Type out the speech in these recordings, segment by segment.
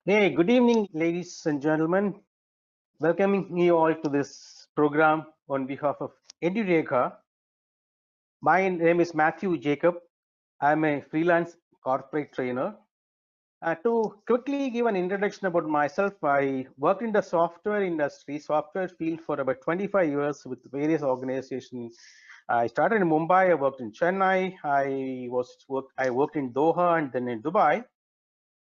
Hey, good evening, ladies and gentlemen. Welcoming you all to this program on behalf of Edureka. My name is Mathew Jacob. I'm a freelance corporate trainer. To quickly give an introduction about myself, I worked in the software industry, software field for about 25 years with various organizations. I started in Mumbai. I worked in Chennai. I worked in Doha and then in Dubai.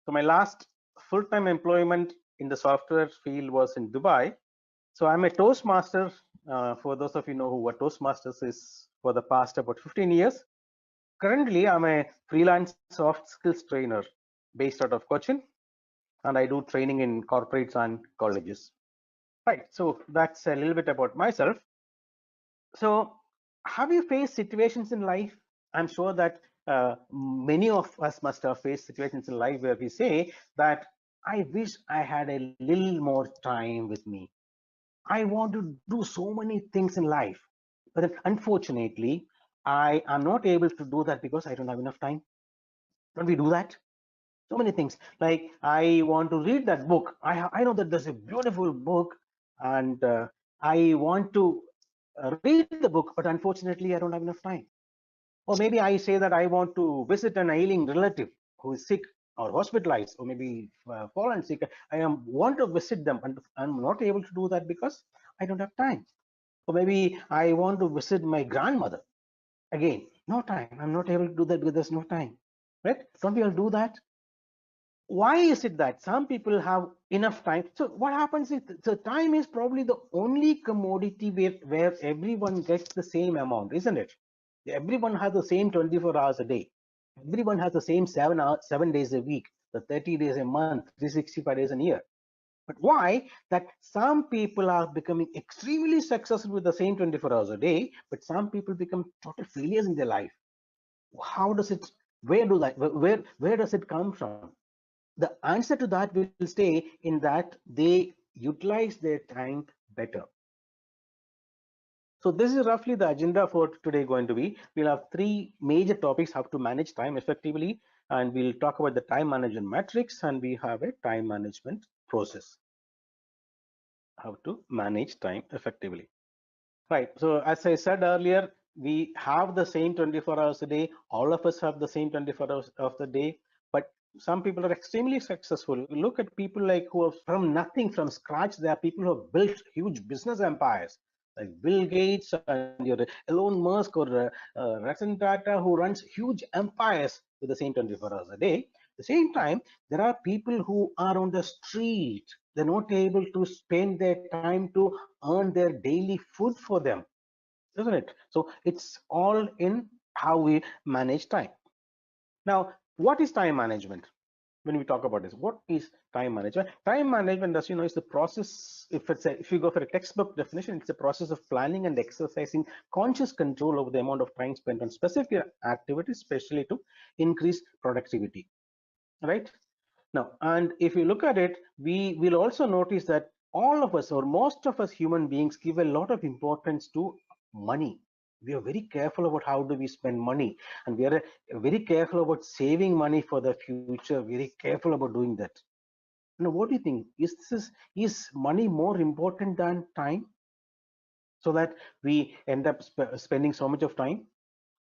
So my last full-time employment in the software field was in Dubai. So I'm a Toastmaster. For those of you know who what Toastmasters is, for the past about 15 years. Currently, I'm a freelance soft skills trainer based out of Cochin, and I do training in corporates and colleges. Right. So that's a little bit about myself. So, have you faced situations in life? I'm sure that many of us must have faced situations in life where we say that I wish I had a little more time with me. I want to do so many things in life, but then unfortunately, I am not able to do that because I don't have enough time. Don't we do that? So many things. Like I want to read that book. I know that there's a beautiful book, and I want to read the book, but unfortunately, I don't have enough time. Or maybe I say that I want to visit an ailing relative who is sick or hospitalized, or maybe fallen sick. Want to visit them, and I'm not able to do that because I don't have time. Or maybe I want to visit my grandmother. Again, no time. I'm not able to do that because there's no time. Right? Don't we all do that? Why is it that some people have enough time? So what happens is, so time is probably the only commodity where everyone gets the same amount, isn't it? Everyone has the same 24 hours a day. Everyone has the same 7 days a week, the 30 days a month, 365 days a year. But why that some people are becoming extremely successful with the same 24 hours a day, but some people become total failures in their life? How does it, where do that, where does it come from? The answer to that will stay in that they utilize their time better. So this is roughly the agenda for today going to be. We'll have three major topics: how to manage time effectively, and we'll talk about the time management metrics, and we have a time management process, how to manage time effectively. Right. So as I said earlier, we have the same 24 hours a day. All of us have the same 24 hours of the day, but some people are extremely successful. Look at people like who have from nothing, from scratch. There are people who have built huge business empires, like Bill Gates and your Elon Musk or Ratan Tata, who runs huge empires with the same 24 hours a day. At the same time, there are people who are on the street. They're not able to spend their time to earn their daily food for them, isn't it? So it's all in how we manage time. Now, what is time management? When we talk about this, what is time management? Time management, as you know, is the process. If you go for a textbook definition, it's a process of planning and exercising conscious control over the amount of time spent on specific activities, especially to increase productivity. Right? Now, and if you look at it, we will also notice that all of us, or most of us human beings, give a lot of importance to money. We are very careful about how do we spend money, and we are very careful about saving money for the future, very careful about doing that. Now, what do you think? Is money more important than time, so that we end up spending so much of time?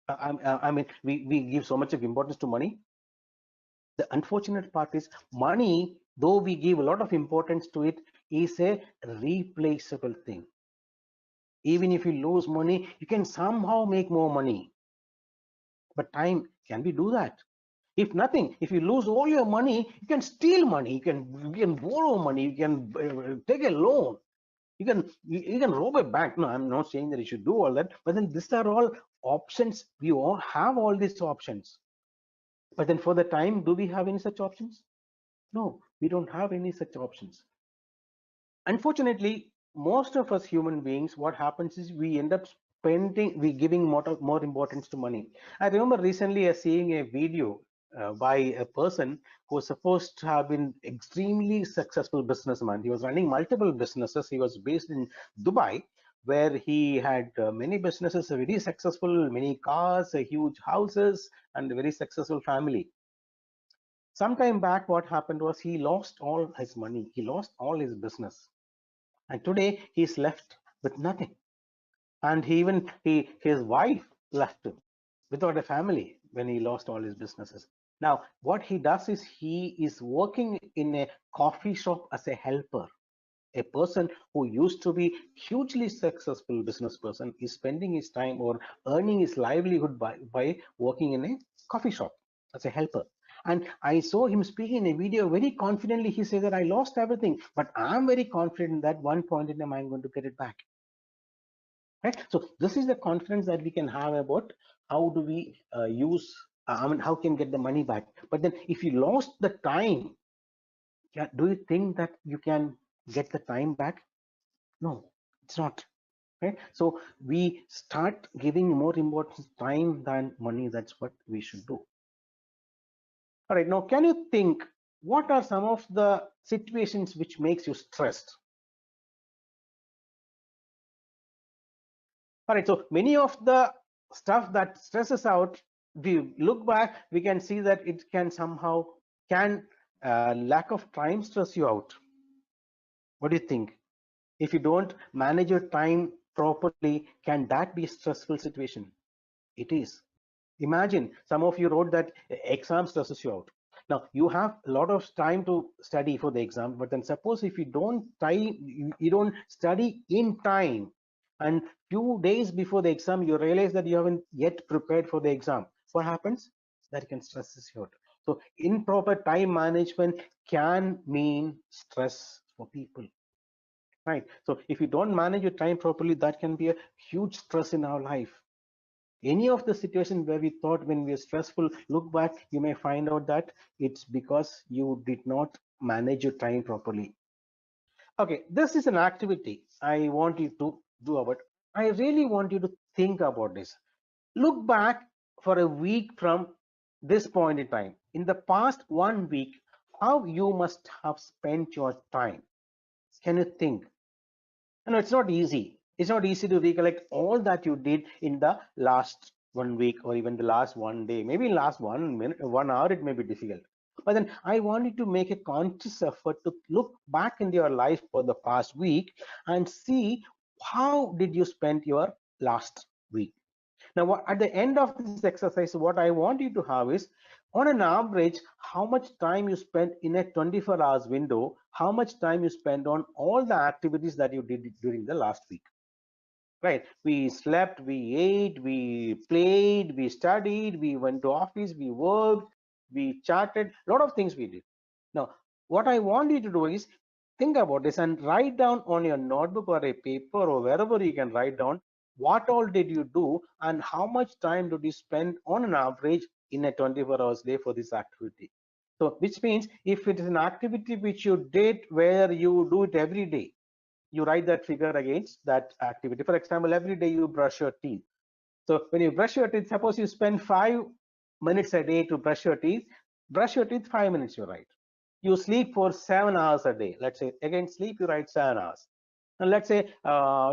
I mean, we give so much of importance to money. The unfortunate part is money, though we give a lot of importance to it, is a replaceable thing. Even if you lose money, you can somehow make more money. But time, can we do that? If nothing, if you lose all your money, you can steal money, you can borrow money, you can take a loan, you can rob a bank. No, I'm not saying that you should do all that, but then these are all options. We all have all these options. But then for the time, do we have any such options? No, we don't have any such options. Unfortunately, most of us human beings, what happens is we end up we giving more importance to money. I remember recently seeing a video by a person who was supposed to have been extremely successful businessman. He was running multiple businesses. He was based in Dubai, where he had many businesses, very successful, many cars, huge houses, and a very successful family. Sometime back, what happened was he lost all his money, he lost all his business, and today he's left with nothing. And his wife left him without a family when he lost all his businesses. Now, what he does is he is working in a coffee shop as a helper. A person who used to be hugely successful business person is spending his time or earning his livelihood by working in a coffee shop as a helper. And I saw him speaking in a video very confidently. He said that I lost everything, but I'm very confident that one point in time I'm going to get it back. Right? So this is the confidence that we can have about how do we use, I mean, how can get the money back. But then if you lost the time, do you think that you can get the time back? No, it's not. Right? So we start giving more importance time than money. That's what we should do. All right, now can you think what are some of the situations which makes you stressed? All right, so many of the stuff that stresses out, we look back, we can see that it can somehow lack of time stress you out. What do you think? If you don't manage your time properly, can that be a stressful situation? It is. Imagine some of you wrote that exam stresses you out. Now you have a lot of time to study for the exam, but then suppose if you don't study in time, and few days before the exam you realize that you haven't yet prepared for the exam. What happens? That can stresses you out. So improper time management can mean stress for people. Right. So if you don't manage your time properly, that can be a huge stress in our life. Any of the situation where we thought when we are stressful, look back, you may find out that it's because you did not manage your time properly. Okay, this is an activity I want you to do about. I really want you to think about this. Look back for a week from this point in time. In the past 1 week, how you must have spent your time. Can you think? No, it's not easy. It's not easy to recollect all that you did in the last 1 week or even the last 1 day. Maybe in last 1 minute, 1 hour, it may be difficult. But then I want you to make a conscious effort to look back into your life for the past week and see how did you spend your last week. Now, at the end of this exercise, what I want you to have is, on an average, how much time you spent in a 24 hours window, how much time you spend on all the activities that you did during the last week. Right? We slept, we ate, we played, we studied, we went to office, we worked, we chatted, a lot of things we did. Now, what I want you to do is think about this and write down on your notebook or a paper or wherever you can write down what all did you do and how much time did you spend on an average in a 24 hours day for this activity. So which means if it is an activity which you did where you do it every day, you write that figure against that activity. For example, every day you brush your teeth. So when you brush your teeth, suppose you spend 5 minutes a day to brush your teeth 5 minutes, you write. You sleep for 7 hours a day. Let's say again sleep, you write 7 hours. And let's say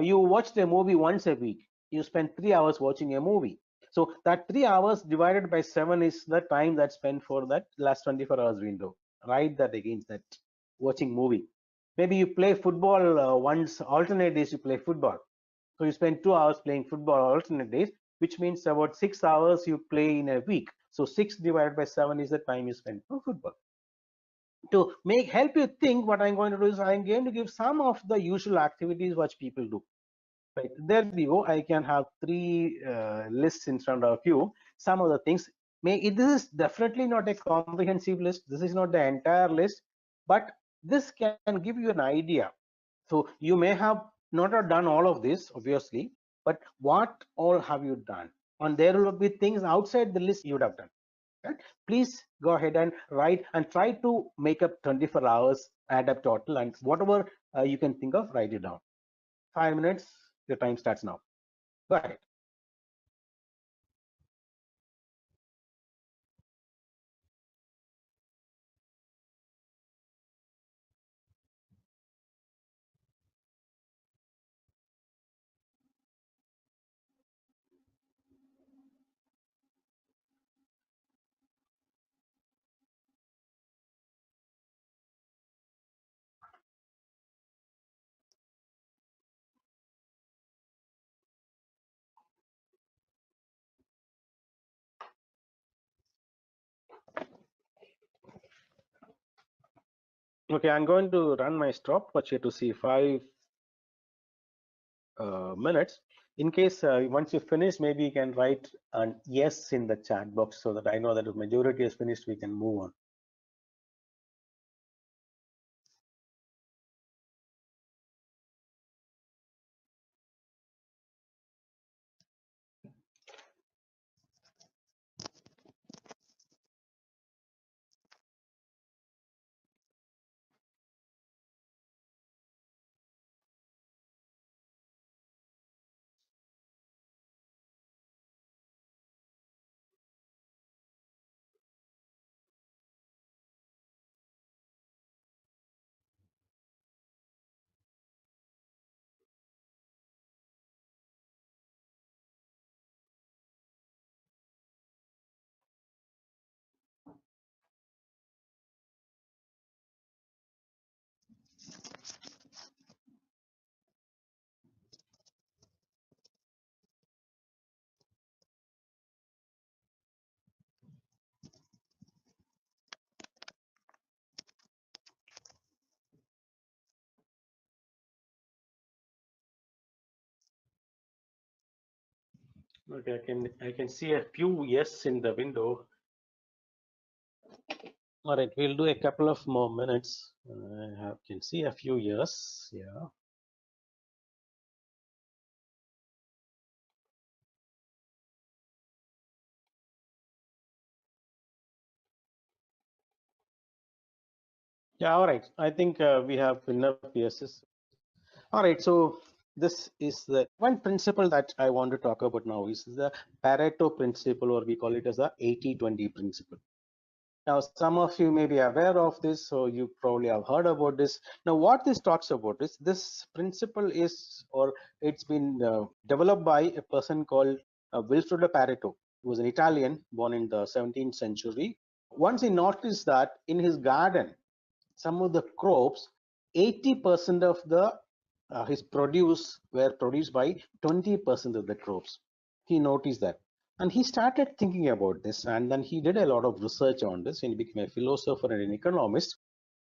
you watched a movie once a week. You spend 3 hours watching a movie. So that 3 hours divided by 7 is the time that's spent for that last 24 hours window. Write that against that watching movie. Maybe you play football once, alternate days you play football. So you spend 2 hours playing football alternate days, which means about 6 hours you play in a week. So 6 divided by 7 is the time you spend for football. To help you think, what I'm going to do is I'm going to give some of the usual activities which people do. Right, there we go. I can have three lists in front of you. Some of the things this is definitely not a comprehensive list. This is not the entire list, but this can give you an idea. So you may have not have done all of this, obviously, but what all have you done? And there will be things outside the list you would have done. Right? Please go ahead and write and try to make up 24 hours, add up total, and whatever you can think of, write it down. 5 minutes, your time starts now. Go ahead. Okay, I'm going to run my stopwatch here to see 5 minutes. In case once you finish, maybe you can write an yes in the chat box so that I know that if majority is finished, we can move on. Okay, I can see a few yes in the window. All right, we'll do a couple of more minutes. I can see a few yes. Yeah. Yeah. All right. I think we have enough yeses. All right. So this is the one principle that I want to talk about now is the Pareto principle, or we call it as the 80-20 principle. Now, some of you may be aware of this, so you probably have heard about this. Now, what this talks about is this principle is, or it's been developed by a person called Wilfredo Pareto, who was an Italian born in the 17th century. Once he noticed that in his garden, some of the crops, 80% of the his produce were produced by 20% of the crops. He noticed that, and he started thinking about this, and then he did a lot of research on this, and he became a philosopher and an economist.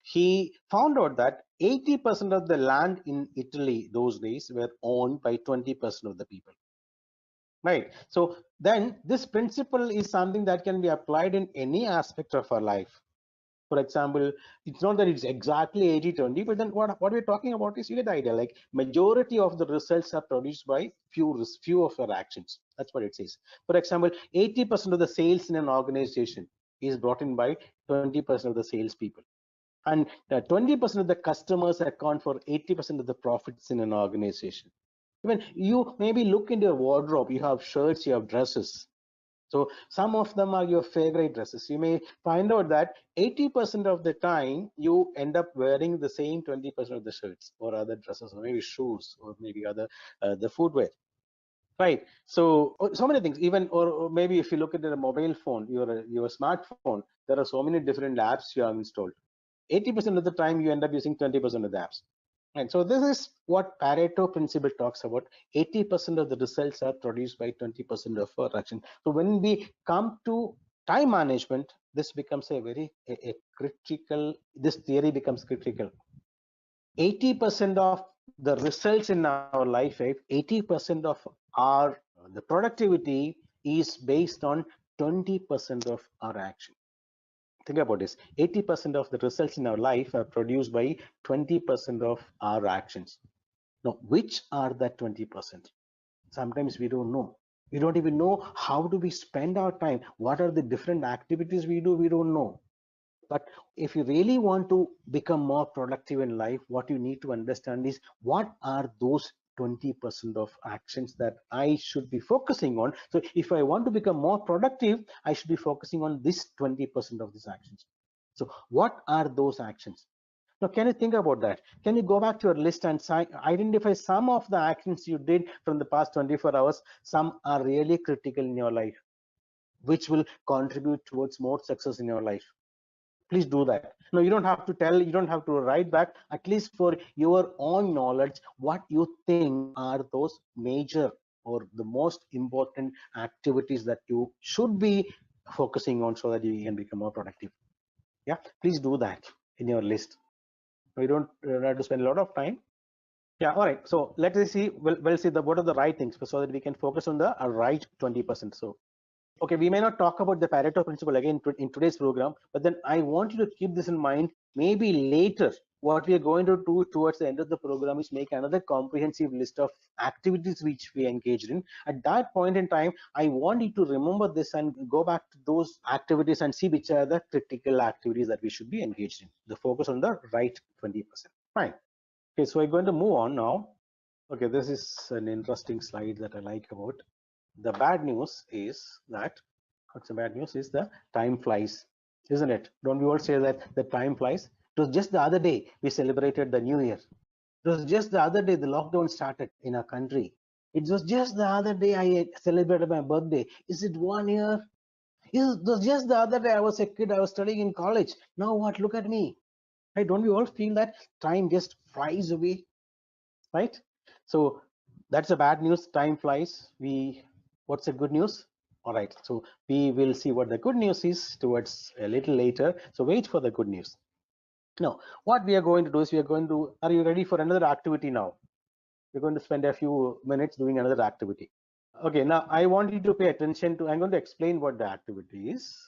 He found out that 80% of the land in Italy those days were owned by 20% of the people. Right. So then this principle is something that can be applied in any aspect of our life. For example, it's not that it's exactly 80-20, but then what we're talking about is, you get the idea, like majority of the results are produced by few of our actions. That's what it says. For example, 80% of the sales in an organization is brought in by 20% of the salespeople, and 20% of the customers account for 80% of the profits in an organization. Even you maybe look into your wardrobe, you have shirts, you have dresses. So some of them are your favorite dresses. You may find out that 80% of the time you end up wearing the same 20% of the shirts or other dresses, or maybe shoes, or maybe other the footwear. Right. So so many things. Even or maybe if you look at a mobile phone, your smartphone, there are so many different apps you have installed. 80% of the time you end up using 20% of the apps. And so this is what Pareto principle talks about. 80% of the results are produced by 20% of our action. So when we come to time management, this becomes a critical, this theory becomes critical. 80% of the results in our life, 80% of our the productivity is based on 20% of our action. Think about this. 80% of the results in our life are produced by 20% of our actions. Now, which are that 20%? Sometimes we don't know. We don't even know how do we spend our time. What are the different activities we do? We don't know. But if you really want to become more productive in life, what you need to understand is what are those 20% of actions that I should be focusing on. So if I want to become more productive, I should be focusing on this 20% of these actions. So what are those actions? Now, can you think about that? Can you go back to your list and identify some of the actions you did from the past 24 hours? Some are really critical in your life, which will contribute towards more success in your life. Please do that. No, you don't have to tell, you don't have to write back, at least for your own knowledge, what you think are those major or the most important activities that you should be focusing on so that you can become more productive. Yeah, please do that in your list. We don't have to spend a lot of time. Yeah, all right. So let us see. We'll see what are the right things so that we can focus on the right 20%. So okay, we may not talk about the Pareto principle again in today's program, but then I want you to keep this in mind. Maybe later, what we are going to do towards the end of the program is make another comprehensive list of activities which we engaged in. At that point in time, I want you to remember this and go back to those activities and see which are the critical activities that we should be engaged in. The focus on the right 20%. Fine. Okay, so we're going to move on now. Okay, this is an interesting slide that I like about. The bad news is that what's the bad news is the time flies, isn't it? Don't we all say that the time flies? It was just the other day we celebrated the new year. It was just the other day the lockdown started in our country. It was just the other day I celebrated my birthday. Is it 1 year? It was just the other day I was a kid, I was studying in college. Now what? Look at me. Right? Don't we all feel that time just flies away? Right? So that's the bad news. Time flies. What's the good news? All right, so we will see what the good news is towards a little later. So wait for the good news. Now what we are going to do is are you ready for another activity now? We're going to spend a few minutes doing another activity. Okay, now I want you to pay attention to, I'm going to explain what the activity is.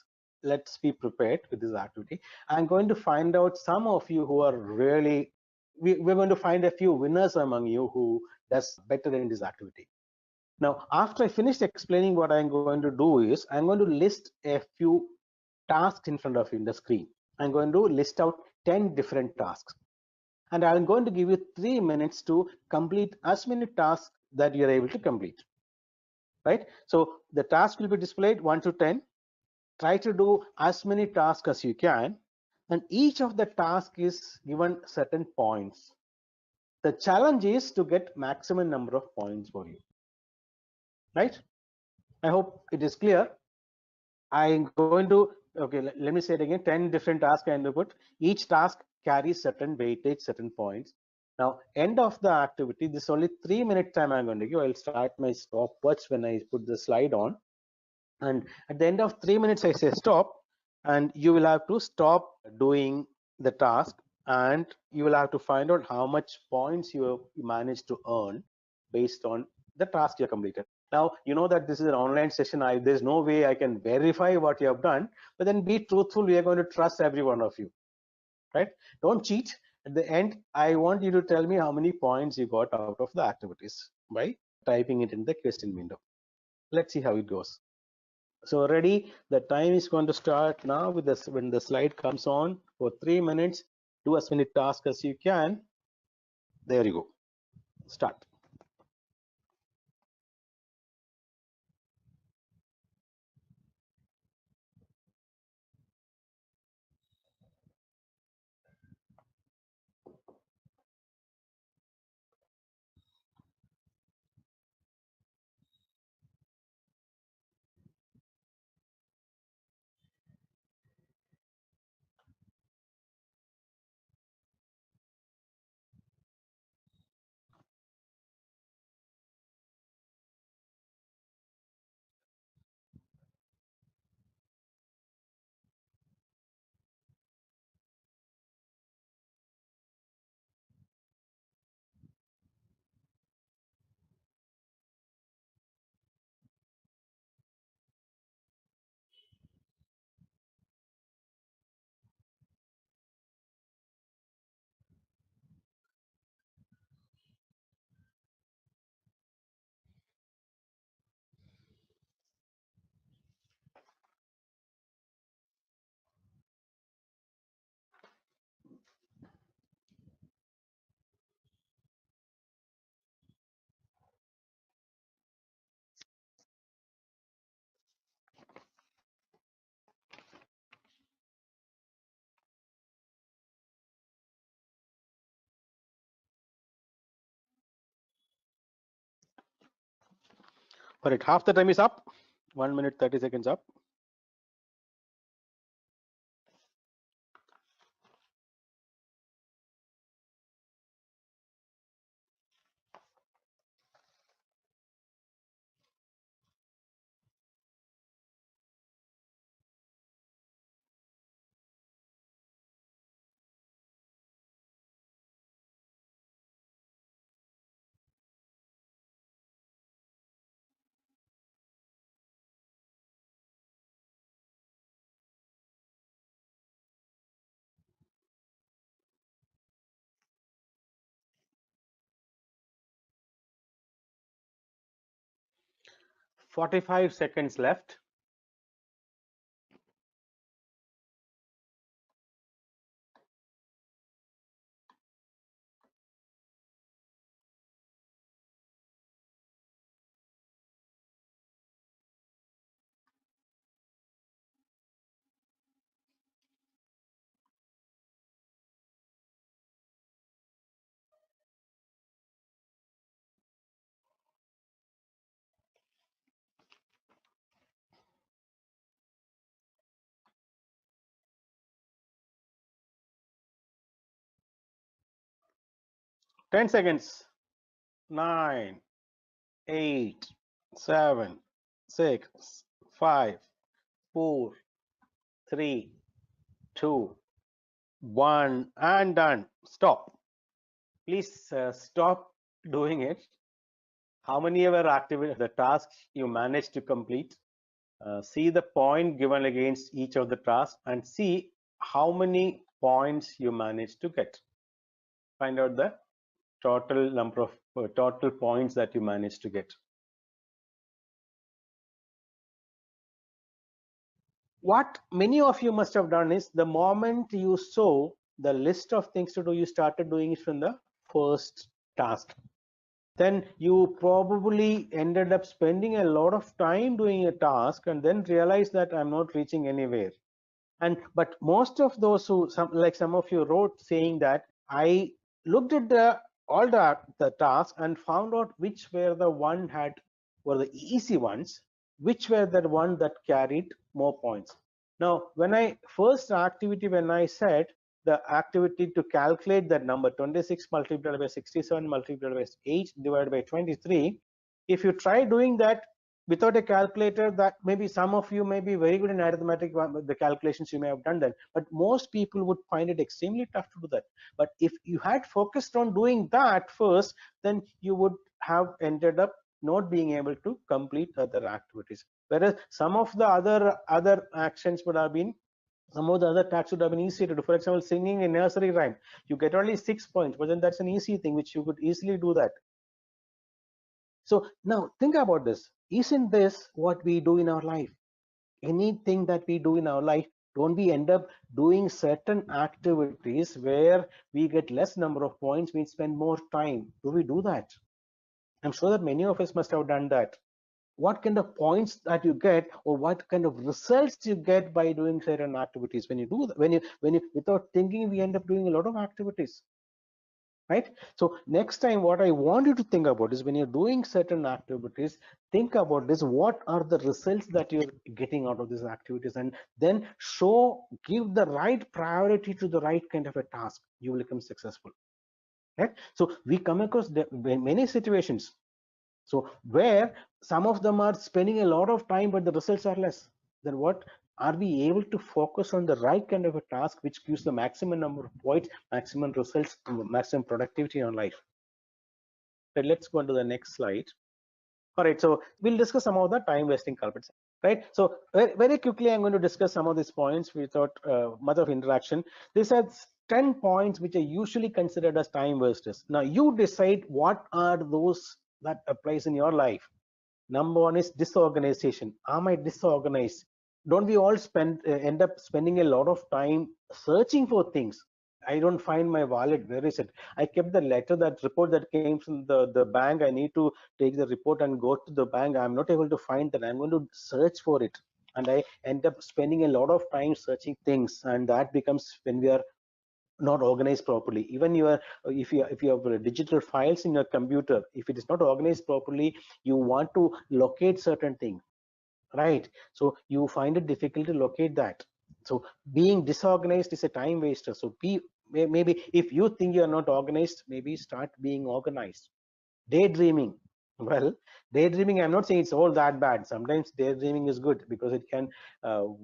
Let's be prepared with this activity. I'm going to find out some of you who are really, we're going to find a few winners among you who does better in this activity. Now, after I finish explaining what I'm going to do is, I'm going to list a few tasks in front of you in the screen. I'm going to list out 10 different tasks. And I'm going to give you 3 minutes to complete as many tasks that you're able to complete. Right? So the task will be displayed 1 to 10. Try to do as many tasks as you can. And each of the task is given certain points. The challenge is to get maximum number of points for you. Right? I hope it is clear. I'm going to, okay, let me say it again, 10 different tasks I'm going to put. Each task carries certain weightage, certain points. Now, end of the activity, this is only 3 minute time I'm going to give. I'll start my stopwatch when I put the slide on. And at the end of 3 minutes, I say stop, and you will have to stop doing the task, and you will have to find out how much points you managed to earn based on the task you completed. Now, you know that this is an online session. There's no way I can verify what you have done, but then be truthful. We are going to trust every one of you, right? Don't cheat. At the end, I want you to tell me how many points you got out of the activities by typing it in the question window. Let's see how it goes. So ready, the time is going to start now with this when the slide comes on for 3 minutes. Do as many tasks as you can. There you go. Start. All right, half the time is up. 1 minute 30 seconds up. 45 seconds left. Ten seconds. 9, 8, 7, 6, 5, 4, 3, 2, 1, and done. Stop. Please stop doing it. How many ever activities, the tasks you managed to complete? See the point given against each of the tasks and see how many points you managed to get. Find out the total number of total points that you managed to get. What many of you must have done is the moment you saw the list of things to do, you started doing it from the first task. Then you probably ended up spending a lot of time doing a task and then realized that I'm not reaching anywhere. And but most of those who some of you wrote saying that I looked at all the tasks and found out which were the one were the easy ones, which were the one that carried more points. Now when I first activity, when I said the activity to calculate that number 26 multiplied by 67 multiplied by 8 divided by 23, if you try doing that without a calculator, that maybe some of you may be very good in arithmetic, the calculations you may have done that, but most people would find it extremely tough to do that. But if you had focused on doing that first, then you would have ended up not being able to complete other activities, whereas some of the other actions would have been, some of the other tasks would have been easier to do. For example, singing a nursery rhyme, you get only 6 points, but then that's an easy thing which you could easily do that. So now think about this. Isn't this what we do in our life? Anything that we do in our life, don't we end up doing certain activities where we get less number of points, we spend more time? Do we do that? I'm sure that many of us must have done that. What kind of points that you get, or what kind of results you get by doing certain activities? When you do that, when you without thinking, we end up doing a lot of activities. Right? So next time what I want you to think about is, when you're doing certain activities, think about this: what are the results that you're getting out of these activities, and then give the right priority to the right kind of a task. You will become successful. Right? So we come across many situations, so where some of them are spending a lot of time but the results are less. Then what are we able to focus on the right kind of a task which gives the maximum number of points, maximum results, maximum productivity in life? But let's go on to the next slide. All right, so we'll discuss some of the time wasting culprits. Right, so very quickly I'm going to discuss some of these points without much of interaction. This has 10 points which are usually considered as time wasters. Now you decide what are those that applies in your life. Number one is disorganization. Am I disorganized? Don't we all end up spending a lot of time searching for things? I don't find my wallet. Where is it? I kept the letter, that report that came from the bank. I need to take the report and go to the bank. I'm not able to find that. I'm going to search for it, and I end up spending a lot of time searching things, and that becomes when we are not organized properly. Even if you have digital files in your computer, if it is not organized properly, you want to locate certain things, right? So you find it difficult to locate that. So being disorganized is a time waster. So maybe if you think you are not organized, maybe start being organized. Daydreaming. Well, daydreaming, I'm not saying it's all that bad. Sometimes daydreaming is good because it can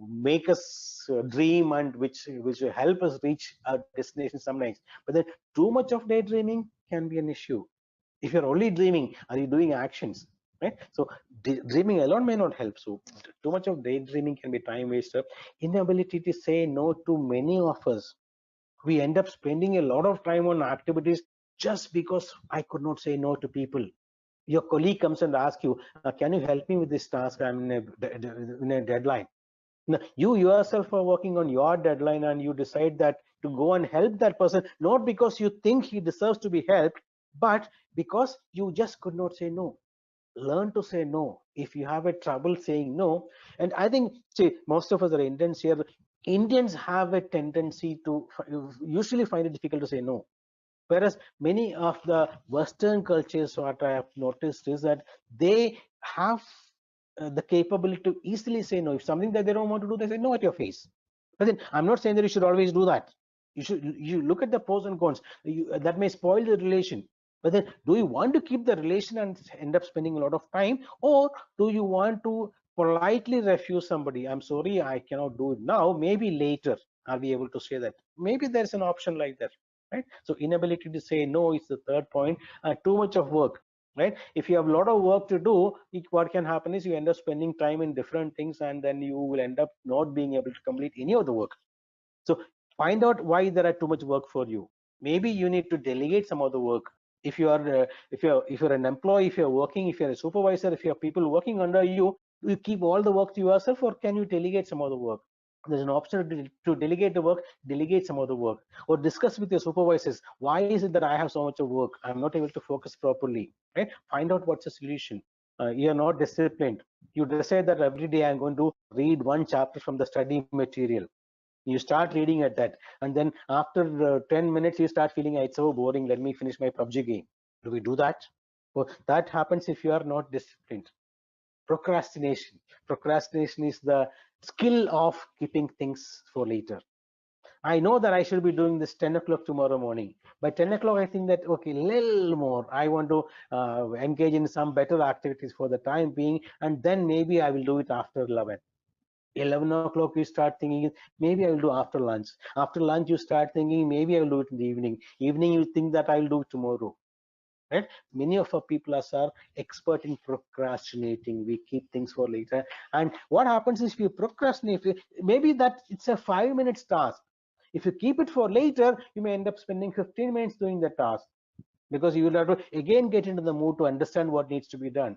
make us dream, and which will help us reach our destination sometimes. But then too much of daydreaming can be an issue. If you're only dreaming, are you doing actions? Right? So dreaming alone may not help. So too much of daydreaming can be time waster. Inability to say no to many of us. We end up spending a lot of time on activities just because I could not say no to people. Your colleague comes and asks you, can you help me with this task? I'm in a deadline. Now, you yourself are working on your deadline and you decide that to go and help that person, not because you think he deserves to be helped, but because you just could not say no. Learn to say no if you have a trouble saying no. And I think, see, most of us are Indians here. Indians have a tendency to usually find it difficult to say no, whereas many of the Western cultures, what I have noticed is that they have the capability to easily say no. If something that they don't want to do, they say no at your face. But then I'm not saying that you should always do that. You look at the pros and cons. That may spoil the relation. But then, do you want to keep the relation and end up spending a lot of time, or do you want to politely refuse somebody? I'm sorry, I cannot do it now. Maybe later I'll be able to say that. Maybe there's an option like that, right? So inability to say no is the third point. Too much of work, right? If you have a lot of work to do, what can happen is you end up spending time in different things, and then you will end up not being able to complete any of the work. So find out why there are too much work for you. Maybe you need to delegate some of the work. If you are if you're an employee, if you're working, if you're a supervisor, if you have people working under you, do you keep all the work to yourself, or can you delegate some of the work? There's an option to delegate the work. Delegate some of the work, or discuss with your supervisors, why is it that I have so much of work, I'm not able to focus properly, right? Find out what's the solution. You're not disciplined. You decide that every day I'm going to read one chapter from the study material. You start reading at that, and then after 10 minutes you start feeling, it's so boring, let me finish my PUBG game. Do we do that? Well, that happens if you are not disciplined. Procrastination is the skill of keeping things for later. I know that I should be doing this 10 o'clock tomorrow morning. By 10 o'clock, I think that, okay, little more. I want to engage in some better activities for the time being, and then maybe I will do it after 11. 11 o'clock you start thinking, maybe I will do after lunch. After lunch you start thinking, maybe I will do it in the evening you think that I will do it tomorrow, right? Many of our people are expert in procrastinating. We keep things for later, and what happens is, if you procrastinate, maybe that it's a 5 minutes task. If you keep it for later, you may end up spending 15 minutes doing the task, because you will have to again get into the mood to understand what needs to be done,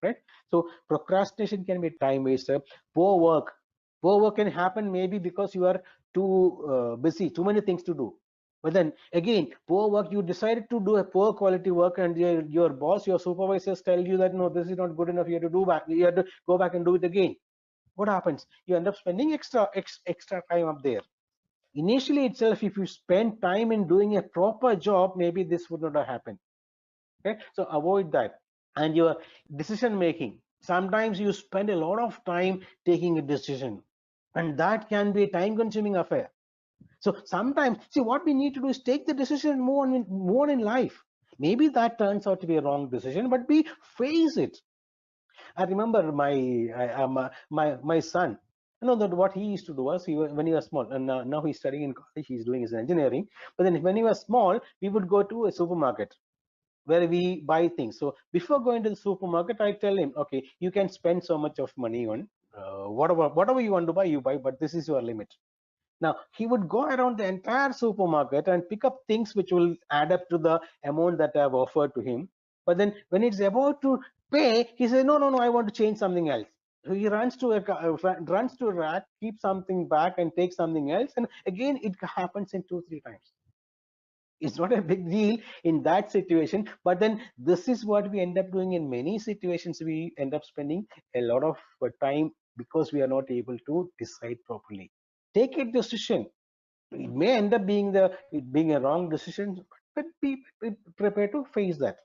right? So procrastination can be time waster. Poor work can happen maybe because you are too busy, too many things to do. But then again, poor work, you decided to do a poor quality work, and your boss, your supervisors tell you that no, this is not good enough, you have to do back, you have to go back and do it again. What happens? You end up spending extra time up there. Initially itself, if you spend time in doing a proper job, maybe this would not have happened. Okay, so avoid that. And your decision making, sometimes you spend a lot of time taking a decision, and that can be a time consuming affair. So sometimes, see, what we need to do is take the decision and move on in life. Maybe that turns out to be a wrong decision, but we face it. I remember my son, you know, that what he used to do was, when he was small, and now he's studying in college, he's doing his engineering. But then when he was small, we would go to a supermarket where we buy things. So before going to the supermarket, I tell him, okay, you can spend so much of money on whatever you want to buy, you buy, but this is your limit. Now he would go around the entire supermarket and pick up things which will add up to the amount that I have offered to him. But then when it's about to pay, he says, no, no, no, I want to change something else. So he runs to a rack, keeps something back, and takes something else, and again it happens in 2-3 times. It's not a big deal in that situation, but then this is what we end up doing in many situations. We end up spending a lot of time because we are not able to decide properly. Take a decision. It may end up being a wrong decision, but be prepared to face that.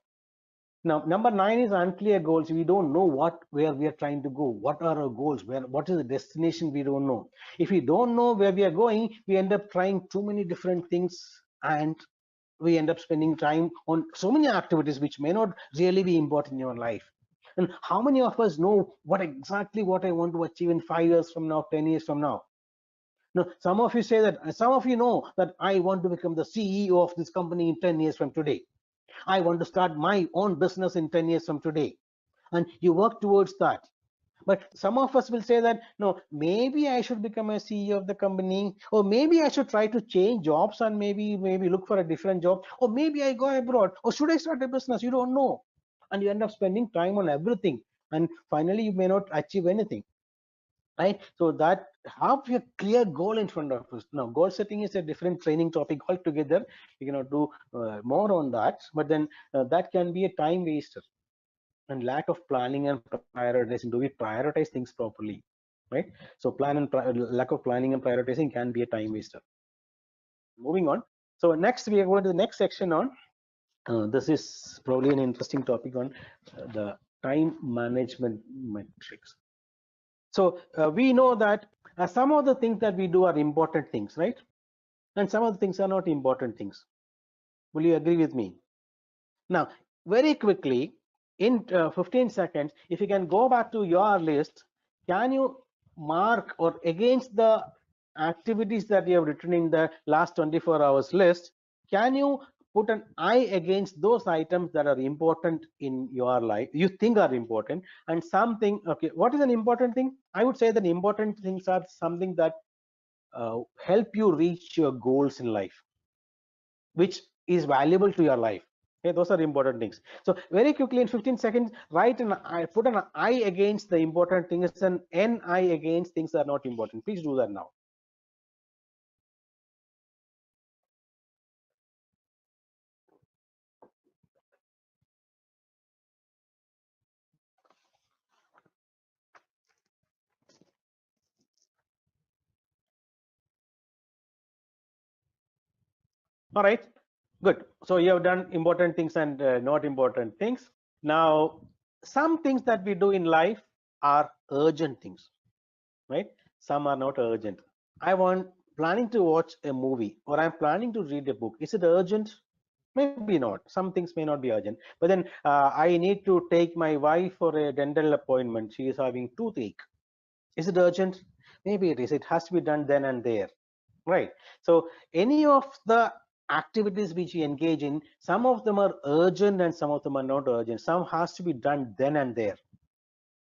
Now, number 9 is unclear goals. We don't know where we are trying to go. What are our goals? What is the destination? We don't know. If we don't know where we are going, we end up trying too many different things, and we end up spending time on so many activities which may not really be important in your life. And how many of us know what I want to achieve in 5 years from now, 10 years from now? No, some of you say that, some of you know that I want to become the CEO of this company in 10 years from today. I want to start my own business in 10 years from today. And you work towards that. But some of us will say that, no, maybe I should become a CEO of the company, or maybe I should try to change jobs and maybe look for a different job, or maybe I go abroad, or should I start a business? You don't know. and you end up spending time on everything, and finally you may not achieve anything, right? So that, have a clear goal in front of us. Now, goal setting is a different training topic altogether. We cannot do more on that, but then that can be a time waster. And lack of planning and prioritizing, do we prioritize things properly, right? So lack of planning and prioritizing can be a time waster. Moving on. So next we are going to the next section on this is probably an interesting topic on the time management metrics. So we know that some of the things that we do are important things, right? And some of the things are not important things. Will you agree with me? Now, very quickly, in 15 seconds, if you can go back to your list, can you mark, or against the activities that you have written in the last 24 hours list, can you put an I against those items that are important in your life, you think are important, and something, okay, what is an important thing? I would say that important things are something that help you reach your goals in life, which is valuable to your life. Okay, those are important things. So very quickly in 15 seconds, write an I, put an I against the important things and an I against things that are not important. Please do that now. All right, good. So you have done important things and not important things. Now, some things that we do in life are urgent things, right? Some are not urgent. I want planning to watch a movie, or I'm planning to read a book. Is it urgent? Maybe not. Some things may not be urgent. But then I need to take my wife for a dental appointment. She is having toothache. Is it urgent? Maybe it is. It has to be done then and there, right? So any of the activities which we engage in, some of them are urgent and some of them are not urgent. Some has to be done then and there,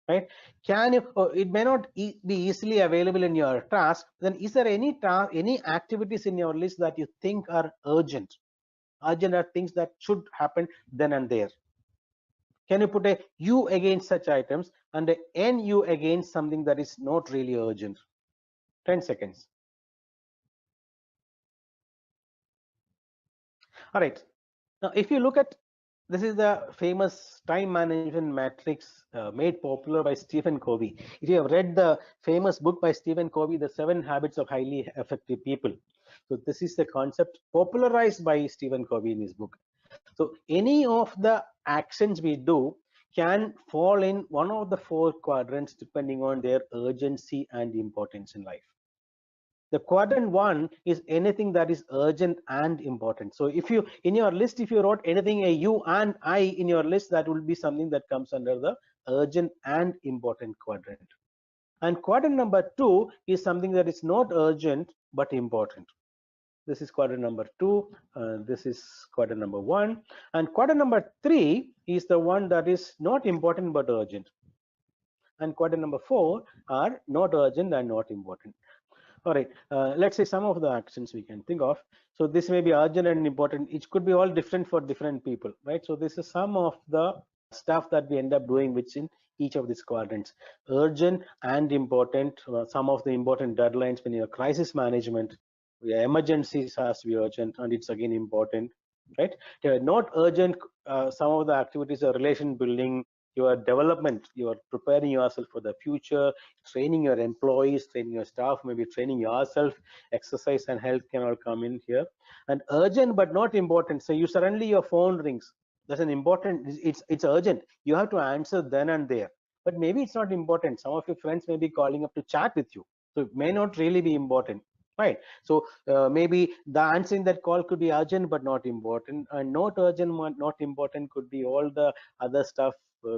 right? Can you, it may not be easily available in your task. Then is there any task, any activities in your list that you think are urgent? Urgent are things that should happen then and there. Can you put a U against such items and a NU against something that is not really urgent? 10 seconds. All right. Now, if you look at, this is the famous time management matrix made popular by Stephen Covey. If you have read the famous book by Stephen Covey, The 7 Habits of Highly Effective People. So this is the concept popularized by Stephen Covey in his book. So any of the actions we do can fall in one of the 4 quadrants depending on their urgency and importance in life. The quadrant 1 is anything that is urgent and important. So if you, in your list, if you wrote anything a U and I in your list, that will be something that comes under the urgent and important quadrant. And quadrant number 2 is something that is not urgent but important. This is quadrant number 2, this is quadrant number 1, and quadrant number 3 is the one that is not important but urgent, and quadrant number 4 are not urgent and not important. All right, let's say some of the actions we can think of. So this may be urgent and important. It could be all different for different people, right? So this is some of the stuff that we end up doing, which in each of these quadrants. Urgent and important, some of the important deadlines when you're crisis management, your emergencies has to be urgent, and it's again important, right? Not urgent, some of the activities are relation building, your development, you are preparing yourself for the future, training your employees, training your staff, maybe training yourself. Exercise and health can all come in here. And urgent but not important, so you suddenly your phone rings, that's an important, it's urgent, you have to answer then and there, but maybe it's not important. Some of your friends may be calling up to chat with you, so it may not really be important, right? So maybe the answering that call could be urgent but not important, and not urgent not important could be all the other stuff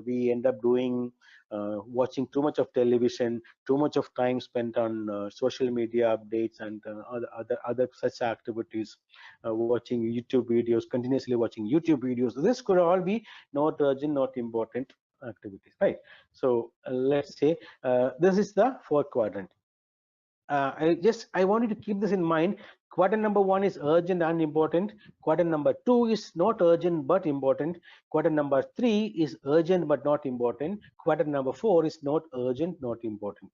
we end up doing, watching too much of television, too much of time spent on social media updates and other such activities, watching YouTube videos, continuously watching YouTube videos. This could all be not urgent, not important activities, right? So let's say this is the 4th quadrant. I want you to keep this in mind. Quadrant number 1 is urgent and important. Quadrant number 2 is not urgent but important. Quadrant number 3 is urgent but not important. Quadrant number 4 is not urgent, not important.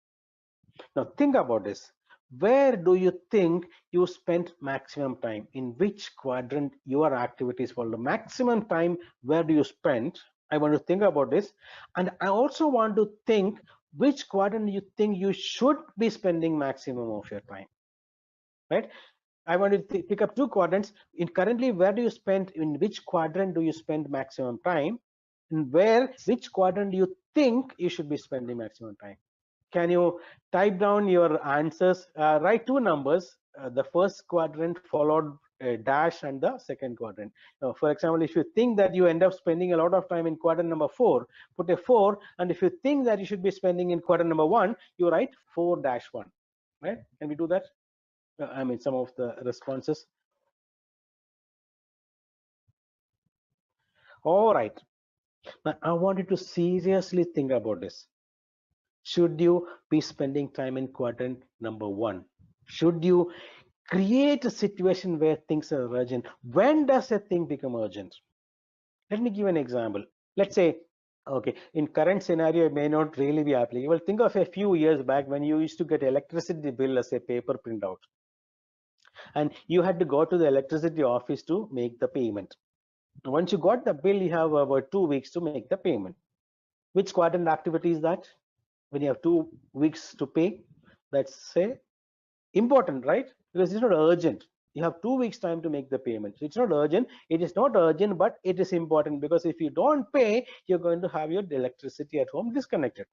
Now think about this. Where do you think you spent maximum time? In which quadrant your activities for the maximum time? Where do you spend? I want to think about this, and I also want to think which quadrant you think you should be spending maximum of your time. Right? I want to pick up two quadrants. In currently, where do you spend? In which quadrant do you spend maximum time? And which quadrant do you think you should be spending maximum time? Can you type down your answers? Write two numbers, the first quadrant followed a dash and the second quadrant. Now, for example, if you think that you end up spending a lot of time in quadrant number 4, put a 4, and if you think that you should be spending in quadrant number 1, you write 4-1. Right? Can we do that? I mean, some of the responses. All right. Now, I want you to seriously think about this. Should you be spending time in quadrant number 1? Should you create a situation where things are urgent? When does a thing become urgent? Let me give an example. Let's say, okay, in current scenario, it may not really be applicable. Think of a few years back when you used to get electricity bill as a paper printout, and you had to go to the electricity office to make the payment. Once you got the bill, you have about 2 weeks to make the payment. Which quadrant activity is that? When you have 2 weeks to pay, that's say important, right? Because it's not urgent. You have 2 weeks time to make the payment. So it's not urgent. It is not urgent, but it is important, because if you don't pay, you're going to have your electricity at home disconnected.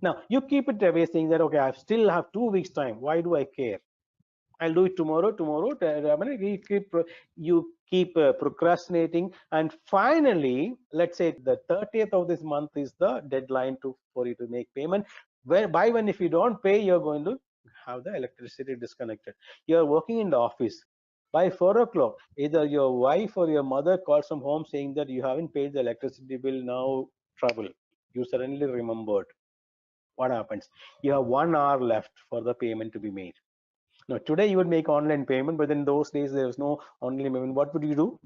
Now you keep it away, saying that, okay, I still have 2 weeks time. Why do I care? I'll do it tomorrow. You keep procrastinating, and finally, let's say the 30th of this month is the deadline for you to make payment. When if you don't pay, you're going to have the electricity disconnected. You're working in the office. By 4 o'clock, either your wife or your mother calls from home saying that you haven't paid the electricity bill. Now trouble. You suddenly remembered. What happens? You have 1 hour left for the payment to be made. Now, today you would make online payment, but in those days there was no online payment. What would you do?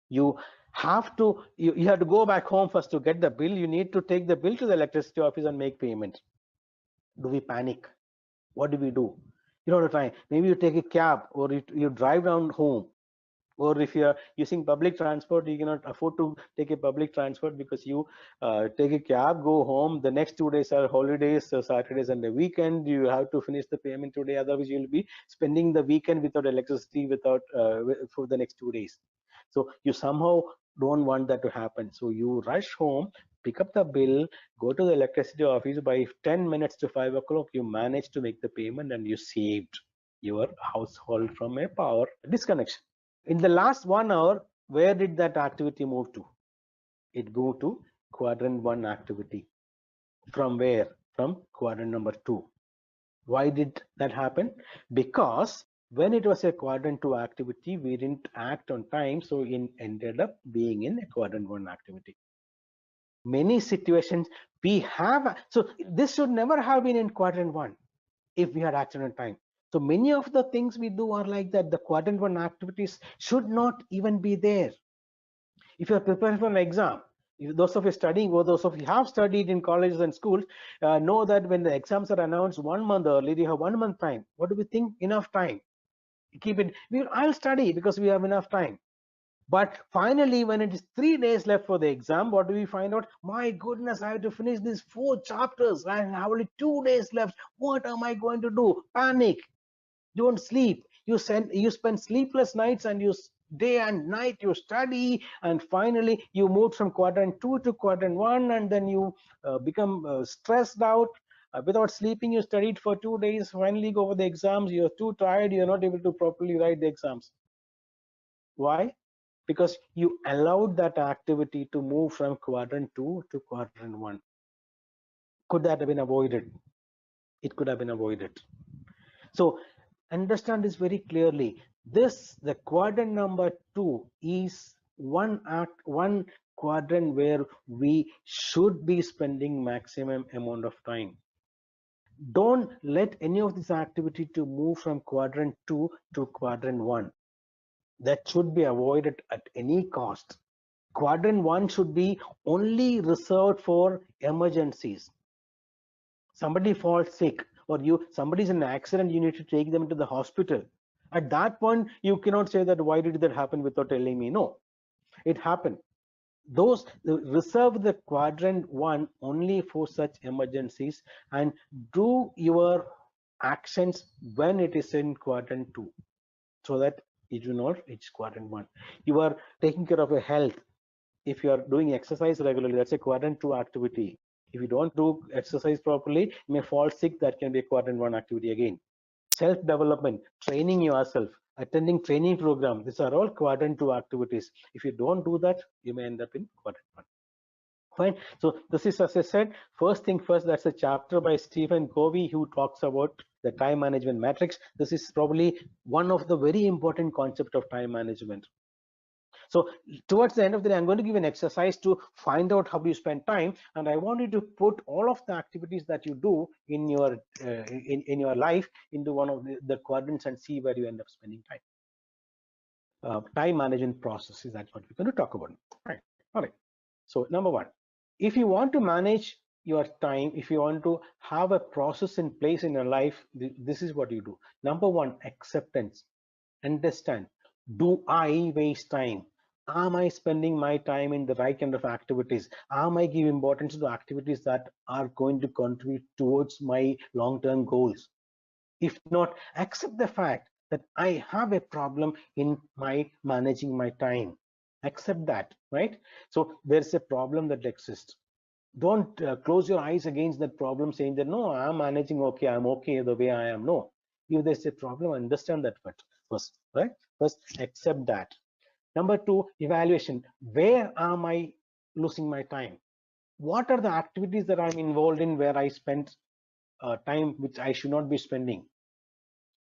You have to go back home first to get the bill. You need to take the bill to the electricity office and make payment. Do we panic? What do we do? You know, try. Maybe you take a cab, or you drive down home. Or if you are using public transport, you cannot afford to take a public transport, because you take a cab, go home. The next 2 days are holidays, so Saturdays and the weekend. You have to finish the payment today, otherwise you'll be spending the weekend without electricity, for the next 2 days. So you somehow don't want that to happen. So you rush home, pick up the bill, go to the electricity office. By 10 minutes to 5 o'clock, you manage to make the payment, and you saved your household from a power disconnection. In the last 1 hour, where did that activity move to? It moved to quadrant 1 activity. From where? From quadrant number 2. Why did that happen? Because when it was a quadrant 2 activity, we didn't act on time, so it ended up being in a quadrant 1 activity. Many situations we have, so this should never have been in quadrant 1 if we had acted on time. So many of the things we do are like that. The quadrant 1 activities should not even be there. If you are preparing for an exam, those of you studying, or those of you have studied in colleges and schools, know that when the exams are announced 1 month early, you have 1 month time. What do we think? Enough time. Keep it. I'll study because we have enough time. But finally, when it is 3 days left for the exam, what do we find out? My goodness, I have to finish these 4 chapters and I have only 2 days left. What am I going to do? Panic. Don't sleep. You spend sleepless nights, and day and night you study, and finally you move from quadrant 2 to quadrant 1, and then you become stressed out. Without sleeping, you studied for 2 days. Finally go for the exams, you're too tired, you're not able to properly write the exams. Why? Because you allowed that activity to move from quadrant 2 to quadrant 1. Could that have been avoided? It could have been avoided. So understand this very clearly. The quadrant number 2 is one quadrant where we should be spending maximum amount of time. Don't let any of this activity to move from quadrant 2 to quadrant 1. That should be avoided at any cost. Quadrant 1 should be only reserved for emergencies. Somebody falls sick, or somebody's in an accident, you need to take them to the hospital. At that point, you cannot say that why did that happen without telling me. No, it happened. Those reserve the quadrant 1 only for such emergencies, and do your actions when it is in quadrant 2, so that it will not reach quadrant 1. You are taking care of your health. If you are doing exercise regularly, that's a quadrant 2 activity. If you don't do exercise properly, you may fall sick. That can be a quadrant 1 activity again. Self-development, training yourself, attending training program, these are all quadrant 2 activities. If you don't do that, you may end up in quadrant 1. Fine. So this is, as I said, first thing first, that's a chapter by Stephen Covey who talks about the time management matrix. This is probably one of the very important concept of time management. So towards the end of the day, I'm going to give an exercise to find out how you spend time, and I want you to put all of the activities that you do in your in your life into one of the quadrants and see where you end up spending time. Time management process is that's what we're going to talk about. All right. So number one, if you want to manage your time, if you want to have a process in place in your life, this is what you do. Number one, acceptance. Understand, do I waste time? Am I spending my time in the right kind of activities? Am I giving importance to activities that are going to contribute towards my long-term goals? If not, accept the fact that I have a problem in my managing my time. Accept that, right? So there's a problem that exists. Don't close your eyes against that problem saying that no, I'm managing okay, I'm okay the way I am. No, if there's a problem, understand that first, right? First, accept that. Number two, evaluation. Where am I losing my time? What are the activities that I'm involved in where I spend time which I should not be spending?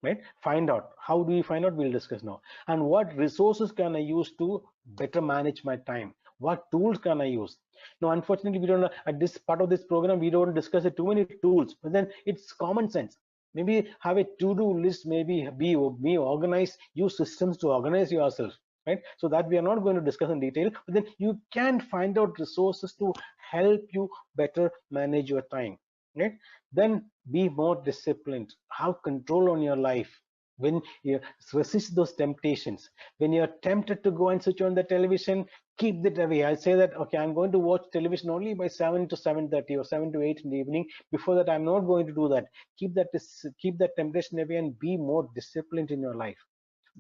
Right? Find out. How do we find out? We'll discuss now. And what resources can I use to better manage my time? What tools can I use? Now, unfortunately, we don't at this part of this program, we don't discuss it too many tools, but then it's common sense. Maybe have a to-do list, maybe be organized, use systems to organize yourself, right? So that we are not going to discuss in detail, but then you can find out resources to help you better manage your time, right? Then be more disciplined, have control on your life. When you resist those temptations, when you're tempted to go and switch on the television, keep that away. I say that, okay, I'm going to watch television only by 7 to 7:30 or 7 to 8 in the evening. Before that, I'm not going to do that. Keep that temptation away and be more disciplined in your life.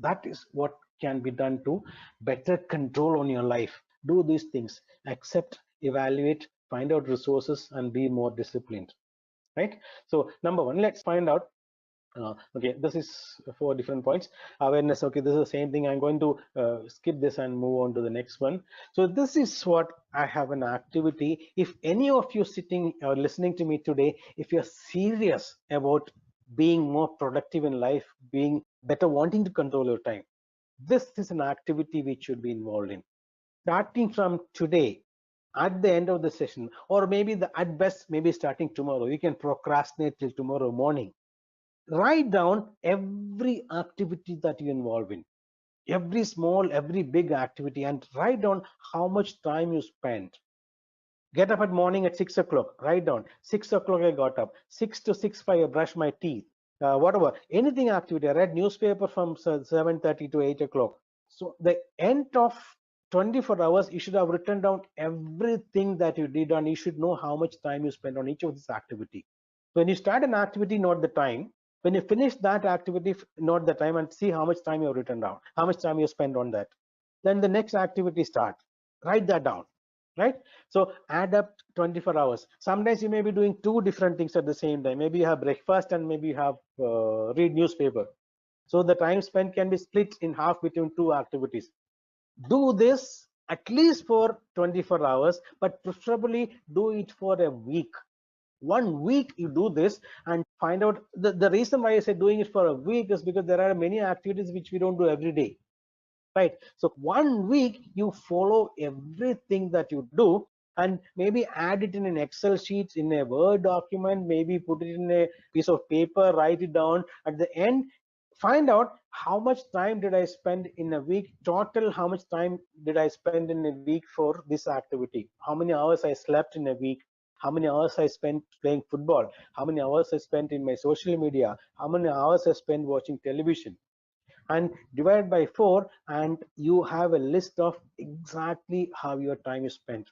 That is what can be done to better control on your life. Do these things: accept, evaluate, find out resources, and be more disciplined. Right? So number one, let's find out. Okay, this is 4 different points. Awareness. Okay, this is the same thing. I'm going to skip this and move on to the next one. So this is what I have an activity. If any of you sitting or listening to me today, if you're serious about being more productive in life, being better, wanting to control your time, this is an activity which should be involved in. Starting from today, at the end of the session, or maybe at best, maybe starting tomorrow, you can procrastinate till tomorrow morning. Write down every activity that you involve in, every small, every big activity, and write down how much time you spent. Get up at morning at 6 o'clock, write down 6 o'clock I got up, 6 to 6:05 I brush my teeth, whatever, anything activity. I read newspaper from 7:30 to 8 o'clock. So the end of 24 hours, you should have written down everything that you did, and you should know how much time you spent on each of this activity. When you start an activity, note the time. When you finish that activity, note the time and see how much time you have written down, how much time you spend on that. Then the next activity start. Write that down, right? So add up 24 hours. Sometimes you may be doing 2 different things at the same time. Maybe you have breakfast and maybe you have read newspaper. So the time spent can be split in half between 2 activities. Do this at least for 24 hours, but preferably do it for a week. 1 week you do this and find out. The reason why I say doing it for a week is because there are many activities which we don't do every day, right? So 1 week you follow everything that you do, and maybe add it in an Excel sheet, in a Word document, maybe put it in a piece of paper, write it down. At the end, find out how much time did I spend in a week total, how much time did I spend in a week for this activity, how many hours I slept in a week, how many hours I spent playing football, how many hours I spent in my social media, how many hours I spent watching television, and divide by 4, and you have a list of exactly how your time is spent.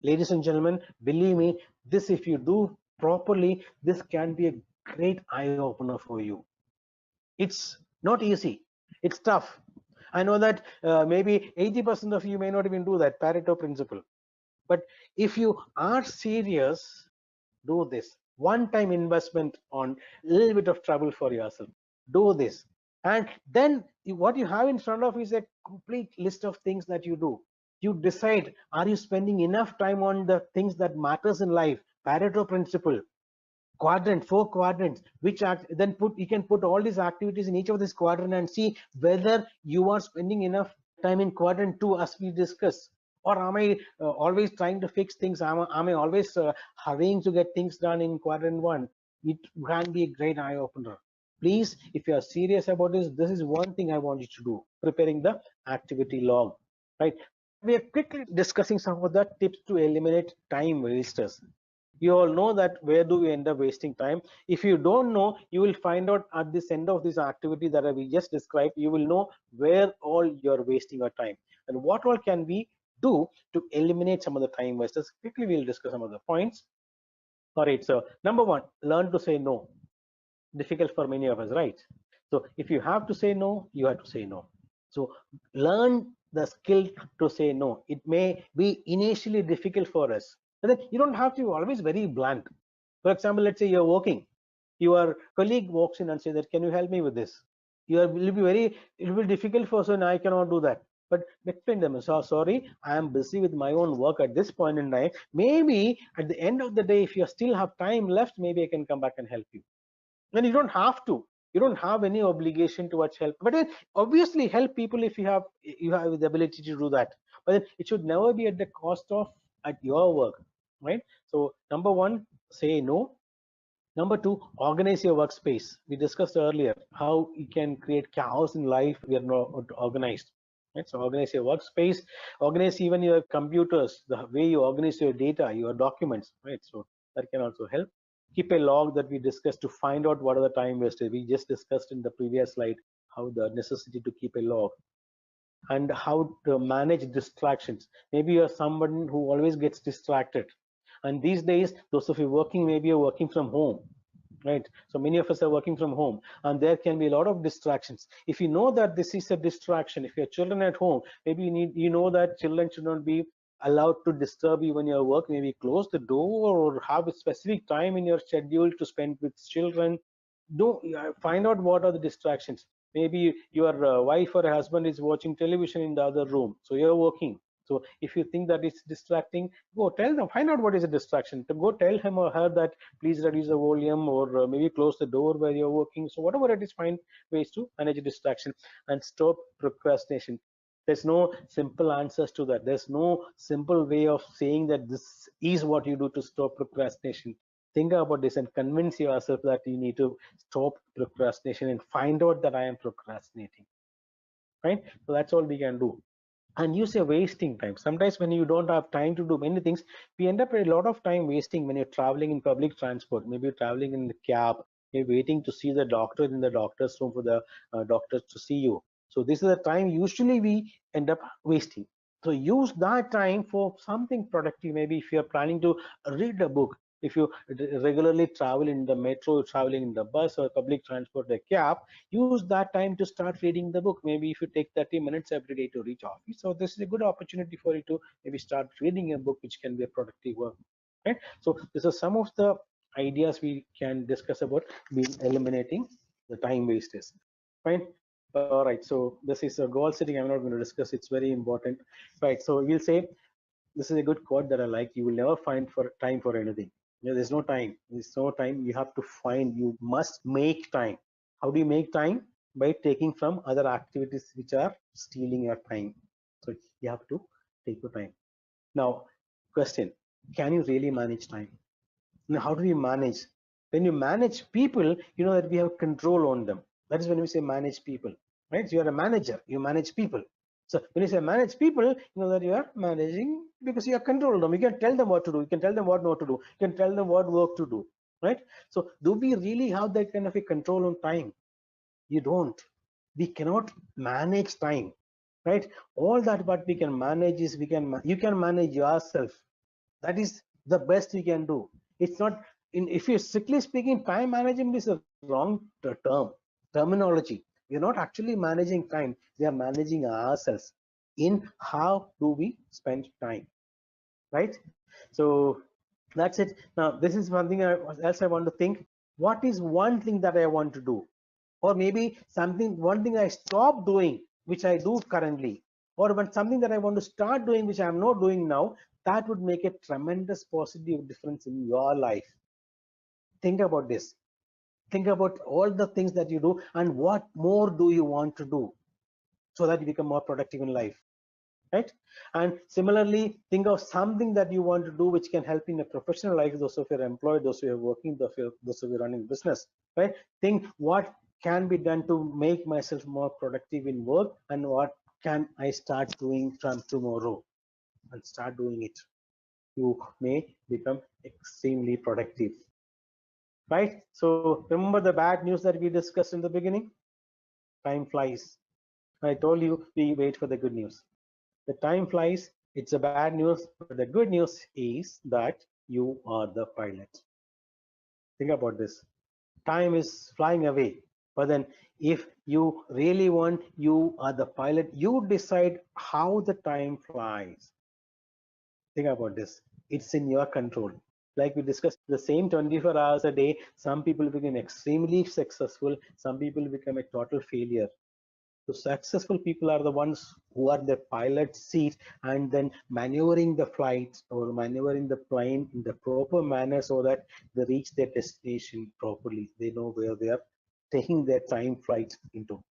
Ladies and gentlemen, believe me, this, if you do properly, this can be a great eye opener for you. It's not easy, it's tough. I know that maybe 80% of you may not even do that Pareto principle, but if you are serious, do this one time investment on a little bit of trouble for yourself. Do this, and then what you have in front of is a complete list of things that you do. You decide, are you spending enough time on the things that matters in life? Pareto principle, quadrant, 4 quadrants, which act, then put, you can put all these activities in each of this quadrant and see whether you are spending enough time in quadrant 2 as we discussed, or am I always trying to fix things, am I always hurrying to get things done in quadrant 1. It can be a great eye opener. Please, if you are serious about this is one thing I want you to do, preparing the activity log, right? We are quickly discussing some of the tips to eliminate time wasters. You all know that where do we end up wasting time. If you don't know, you will find out at this end of this activity that we just described. You will know where all you're wasting your time and what all can we do to eliminate some of the time wasters. Quickly we'll discuss some of the points. All right, so number 1, learn to say no. Difficult for many of us, right? So if you have to say no, you have to say no. So learn the skill to say no. It may be initially difficult for us, but then you don't have to be always very blunt. For example, let's say you're working, your colleague walks in and says that, can you help me with this? Will be very, it will be difficult for, so I cannot do that. But explain them, so sorry, I am busy with my own work at this point in time. Maybe at the end of the day, if you still have time left, maybe I can come back and help you. And you don't have any obligation towards help, but then obviously help people if you have the ability to do that, but then it should never be at the cost of at your work, right? So number 1, say no. Number 2, organize your workspace. We discussed earlier how you can create chaos in life. We are not organized. Right? So organize your workspace, organize even your computers, the way you organize your data, your documents. Right? So that can also help. Keep a log that we discussed to find out what are the time wasted. We just discussed in the previous slide how the necessity to keep a log and how to manage distractions. Maybe you're someone who always gets distracted. And these days, those of you working, maybe you're working from home, right? So many of us are working from home, and there can be a lot of distractions. If you know that this is a distraction, if you have children at home, maybe you know that children should not be allowed to disturb you when you're work. Maybe close the door or have a specific time in your schedule to spend with children. Do find out what are the distractions. Maybe your wife or husband is watching television in the other room, so you're working. So if you think that it's distracting, go tell them, find out what is a distraction, to go tell him or her that please reduce the volume, or maybe close the door where you're working. So whatever it is, find ways to manage a distraction and stop procrastination. There's no simple answers to that. There's no simple way of saying that this is what you do to stop procrastination. Think about this and convince yourself that you need to stop procrastination and find out that I am procrastinating, right? So that's all we can do. And you say wasting time. Sometimes when you don't have time to do many things, we end up with a lot of time wasting when you're traveling in public transport. Maybe you're traveling in the cab, you're waiting to see the doctor in the doctor's room for the doctors to see you. So this is the time usually we end up wasting. So use that time for something productive. Maybe if you're planning to read a book, if you regularly travel in the metro, traveling in the bus or public transport, the cab, use that time to start reading the book. Maybe if you take 30 minutes every day to reach office, so this is a good opportunity for you to maybe start reading a book, which can be a productive work, right? So this is some of the ideas we can discuss about eliminating the time wasters, fine. All right, so this is a goal setting. I'm not going to discuss, it's very important, right? So we'll say, this is a good quote that I like, you will never find for time for anything. There's no time, there's no time. You have to find, you must make time. How do you make time? By taking from other activities which are stealing your time. So you have to take your time. Now question, can you really manage time? Now, how do you manage? When you manage people, you know that we have control on them. That is when we say manage people, right? So you are a manager, you manage people. So when you say manage people, you know that you are managing because you have control of them. You can tell them what to do, you can tell them what not to do, you can tell them what work to do, right? So do we really have that kind of a control on time? You don't. We cannot manage time, right? All that what we can manage is you can manage yourself. That is the best you can do. It's not in, if you're strictly speaking, time management is a wrong terminology. We're not actually managing time, we are managing ourselves in how do we spend time, right? So that's it. Now this is one thing else I want to think. What is one thing that I want to do, or maybe something, one thing I stopped doing which I do currently, or when something that I want to start doing which I'm not doing now, that would make a tremendous positive difference in your life. Think about this. Think about all the things that you do and what more do you want to do so that you become more productive in life, right? And similarly, think of something that you want to do which can help in a professional life, those of you are employed, those who are working, those of you are running business, right? Think what can be done to make myself more productive in work, and what can I start doing from tomorrow, and start doing it. You may become extremely productive, right? So remember the bad news that we discussed in the beginning. Time flies. I told you we wait for the good news. The time flies. It's a bad news, but the good news is that you are the pilot. Think about this. Time is flying away, but then if you really want, you are the pilot. You decide how the time flies. Think about this. It's in your control. Like we discussed, the same 24 hours a day, some people become extremely successful, some people become a total failure. So successful people are the ones who are the pilot seat and then maneuvering the flight or maneuvering the plane in the proper manner so that they reach their destination properly. They know where they are taking their time flight into.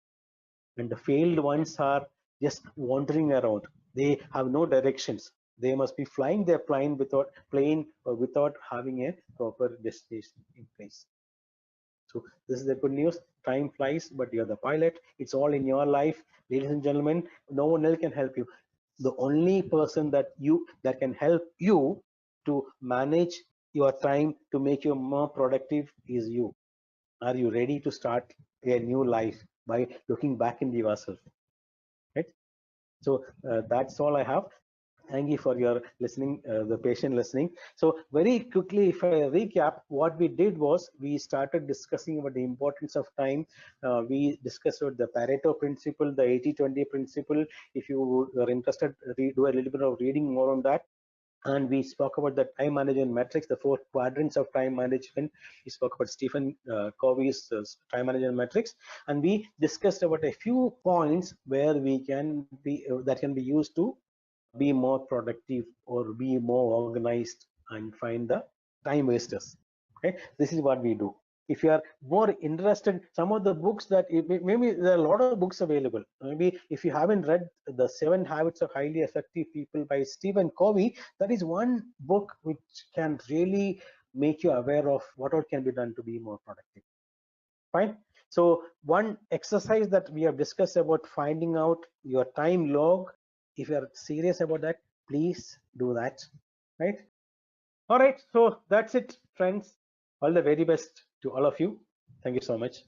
And the failed ones are just wandering around. They have no directions. They must be flying their plane or without having a proper destination in place. So this is the good news. Time flies, but you're the pilot. It's all in your life, ladies and gentlemen. No one else can help you. The only person that can help you to manage your time to make you more productive is you. Are you ready to start a new life by looking back into yourself? Right. So that's all I have. Thank you for your listening, the patient listening. So very quickly, if I recap, what we did was we started discussing about the importance of time. We discussed about the Pareto principle, the 80-20 principle. If you are interested, do a little bit of reading more on that. And we spoke about the time management metrics, the 4 quadrants of time management. We spoke about Stephen Covey's time management metrics, and we discussed about a few points where we can be that can be used to be more productive or be more organized and find the time wasters. Okay, this is what we do. If you are more interested, some of the books that maybe there are a lot of books available. Maybe if you haven't read the 7 Habits of Highly Effective People by Stephen Covey, that is one book which can really make you aware of what all can be done to be more productive. Fine. So one exercise that we have discussed about finding out your time log, if you are serious about that, please do that. Right. All right. So that's it, friends. All the very best to all of you. Thank you so much.